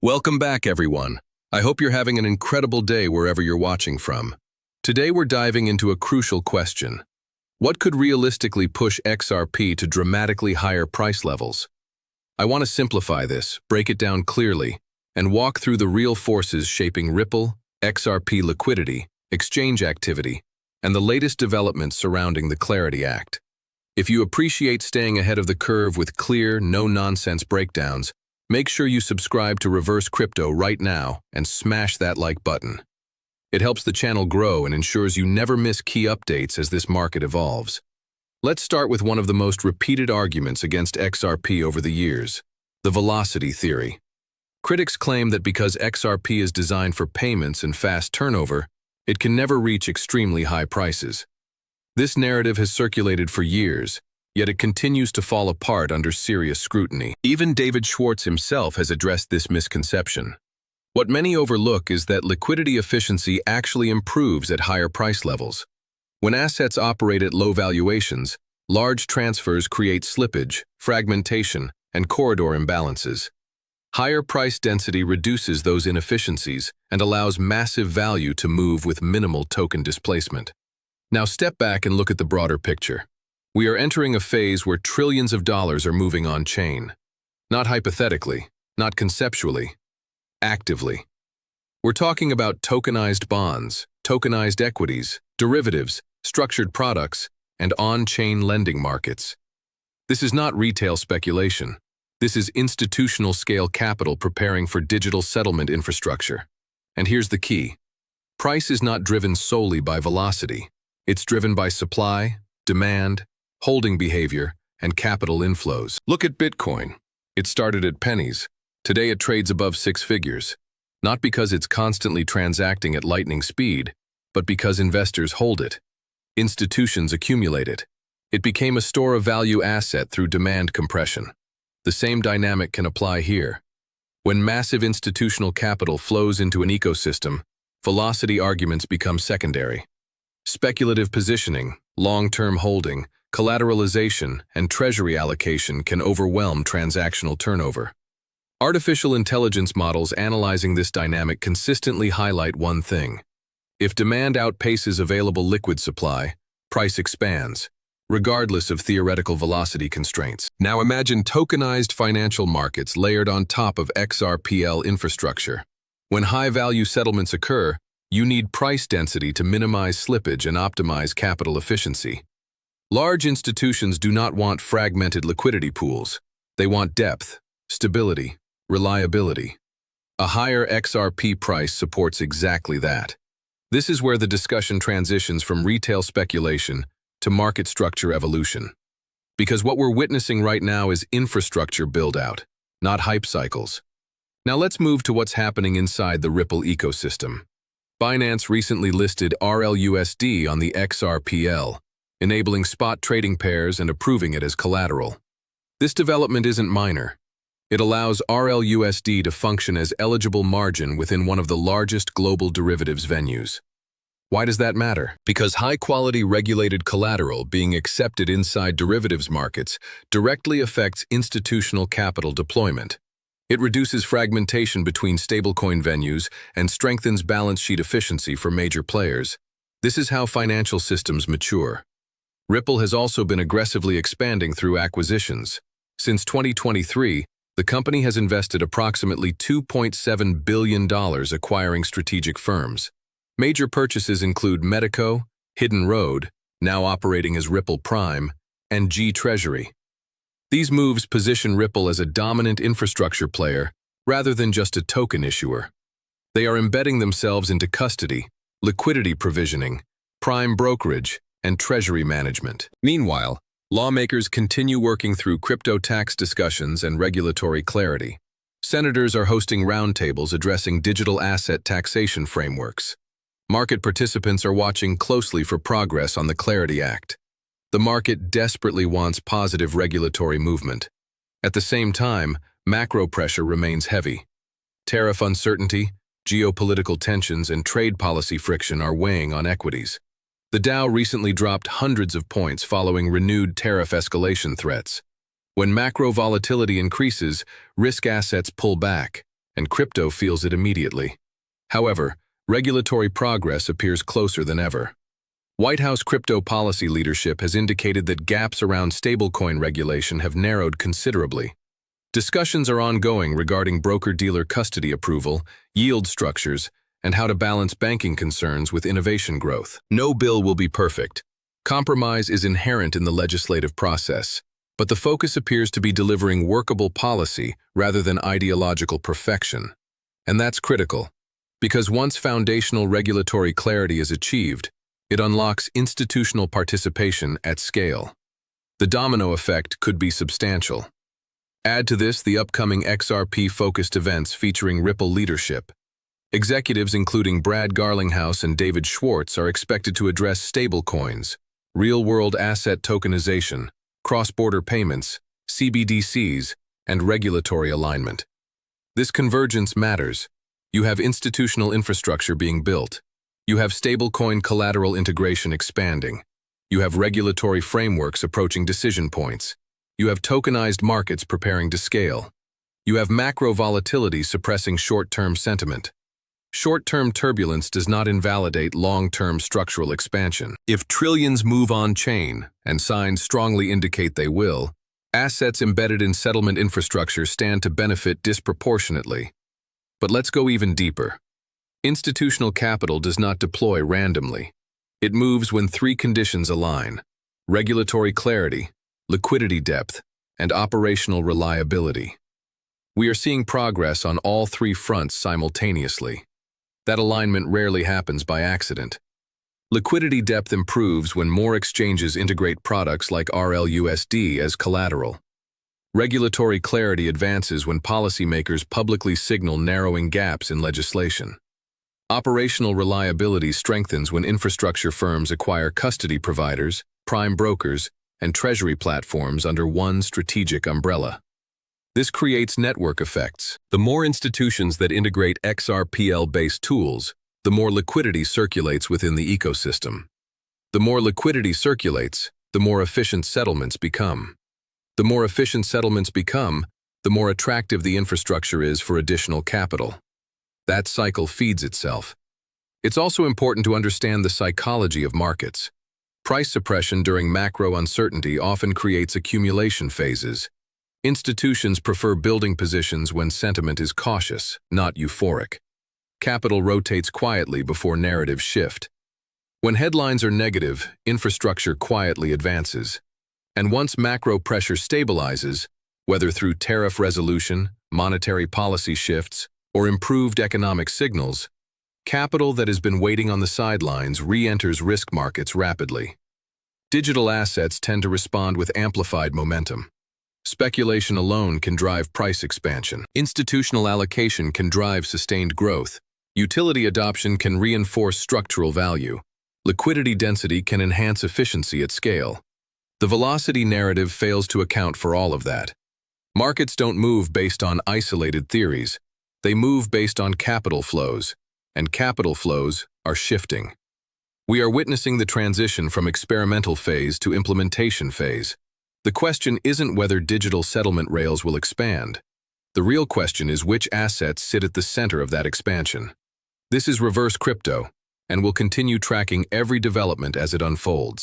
Welcome back, everyone. I hope you're having an incredible day wherever you're watching from. Today we're diving into a crucial question. What could realistically push XRP to dramatically higher price levels? I want to simplify this, break it down clearly, and walk through the real forces shaping Ripple, XRP liquidity, exchange activity, and the latest developments surrounding the Clarity Act. If you appreciate staying ahead of the curve with clear, no-nonsense breakdowns, make sure you subscribe to Reverse Crypto right now and smash that like button. It helps the channel grow and ensures you never miss key updates as this market evolves. Let's start with one of the most repeated arguments against XRP over the years, the velocity theory. Critics claim that because XRP is designed for payments and fast turnover, it can never reach extremely high prices. This narrative has circulated for years, yet it continues to fall apart under serious scrutiny. Even David Schwartz himself has addressed this misconception. What many overlook is that liquidity efficiency actually improves at higher price levels. When assets operate at low valuations, large transfers create slippage, fragmentation, and corridor imbalances. Higher price density reduces those inefficiencies and allows massive value to move with minimal token displacement. Now step back and look at the broader picture. We are entering a phase where trillions of dollars are moving on-chain. Not hypothetically, not conceptually, actively. We're talking about tokenized bonds, tokenized equities, derivatives, structured products, and on-chain lending markets. This is not retail speculation. This is institutional-scale capital preparing for digital settlement infrastructure. And here's the key. Price is not driven solely by velocity. It's driven by supply, demand, holding behavior, and capital inflows. Look at Bitcoin. It started at pennies. Today it trades above six figures. Not because it's constantly transacting at lightning speed, but because investors hold it. Institutions accumulate it. It became a store of value asset through demand compression. The same dynamic can apply here. When massive institutional capital flows into an ecosystem, velocity arguments become secondary. Speculative positioning, long-term holding, collateralization, and treasury allocation can overwhelm transactional turnover. Artificial intelligence models analyzing this dynamic consistently highlight one thing. If demand outpaces available liquid supply, price expands, regardless of theoretical velocity constraints. Now imagine tokenized financial markets layered on top of XRPL infrastructure. When high-value settlements occur, you need price density to minimize slippage and optimize capital efficiency. Large institutions do not want fragmented liquidity pools. They want depth, stability, reliability. A higher XRP price supports exactly that. This is where the discussion transitions from retail speculation to market structure evolution. Because what we're witnessing right now is infrastructure build-out, not hype cycles. Now let's move to what's happening inside the Ripple ecosystem. Binance recently listed RLUSD on the XRPL, enabling spot trading pairs and approving it as collateral. This development isn't minor. It allows RLUSD to function as eligible margin within one of the largest global derivatives venues. Why does that matter? Because high-quality regulated collateral being accepted inside derivatives markets directly affects institutional capital deployment. It reduces fragmentation between stablecoin venues and strengthens balance sheet efficiency for major players. This is how financial systems mature. Ripple has also been aggressively expanding through acquisitions. Since 2023, the company has invested approximately $2.7 billion acquiring strategic firms. Major purchases include Medico, Hidden Road, now operating as Ripple Prime, and G Treasury. These moves position Ripple as a dominant infrastructure player rather than just a token issuer. They are embedding themselves into custody, liquidity provisioning, prime brokerage, and treasury management. Meanwhile, lawmakers continue working through crypto tax discussions and regulatory clarity. Senators are hosting roundtables addressing digital asset taxation frameworks. Market participants are watching closely for progress on the Clarity Act. The market desperately wants positive regulatory movement. At the same time, macro pressure remains heavy. Tariff uncertainty, geopolitical tensions, and trade policy friction are weighing on equities. The Dow recently dropped hundreds of points following renewed tariff escalation threats. When macro volatility increases, risk assets pull back, and crypto feels it immediately. However, regulatory progress appears closer than ever. White House crypto policy leadership has indicated that gaps around stablecoin regulation have narrowed considerably. Discussions are ongoing regarding broker-dealer custody approval, yield structures, and how to balance banking concerns with innovation growth. No bill will be perfect. Compromise is inherent in the legislative process, but the focus appears to be delivering workable policy rather than ideological perfection. And that's critical, because once foundational regulatory clarity is achieved, it unlocks institutional participation at scale. The domino effect could be substantial. Add to this the upcoming XRP-focused events featuring Ripple leadership. Executives including Brad Garlinghouse and David Schwartz are expected to address stablecoins, real-world asset tokenization, cross-border payments, CBDCs, and regulatory alignment. This convergence matters. You have institutional infrastructure being built. You have stablecoin collateral integration expanding. You have regulatory frameworks approaching decision points. You have tokenized markets preparing to scale. You have macro volatility suppressing short-term sentiment. Short-term turbulence does not invalidate long-term structural expansion. If trillions move on-chain, and signs strongly indicate they will, assets embedded in settlement infrastructure stand to benefit disproportionately. But let's go even deeper. Institutional capital does not deploy randomly. It moves when three conditions align: regulatory clarity, liquidity depth, and operational reliability. We are seeing progress on all three fronts simultaneously. That alignment rarely happens by accident. Liquidity depth improves when more exchanges integrate products like RLUSD as collateral. Regulatory clarity advances when policymakers publicly signal narrowing gaps in legislation. Operational reliability strengthens when infrastructure firms acquire custody providers, prime brokers, and treasury platforms under one strategic umbrella. This creates network effects. The more institutions that integrate XRPL-based tools, the more liquidity circulates within the ecosystem. The more liquidity circulates, the more efficient settlements become. The more efficient settlements become, the more attractive the infrastructure is for additional capital. That cycle feeds itself. It's also important to understand the psychology of markets. Price suppression during macro uncertainty often creates accumulation phases. Institutions prefer building positions when sentiment is cautious, not euphoric. Capital rotates quietly before narratives shift. When headlines are negative, infrastructure quietly advances. And once macro pressure stabilizes, whether through tariff resolution, monetary policy shifts, or improved economic signals, capital that has been waiting on the sidelines re-enters risk markets rapidly. Digital assets tend to respond with amplified momentum. Speculation alone can drive price expansion. Institutional allocation can drive sustained growth. Utility adoption can reinforce structural value. Liquidity density can enhance efficiency at scale. The velocity narrative fails to account for all of that. Markets don't move based on isolated theories. They move based on capital flows, and capital flows are shifting. We are witnessing the transition from experimental phase to implementation phase. The question isn't whether digital settlement rails will expand. The real question is which assets sit at the center of that expansion. This is reverse crypto, and we'll continue tracking every development as it unfolds.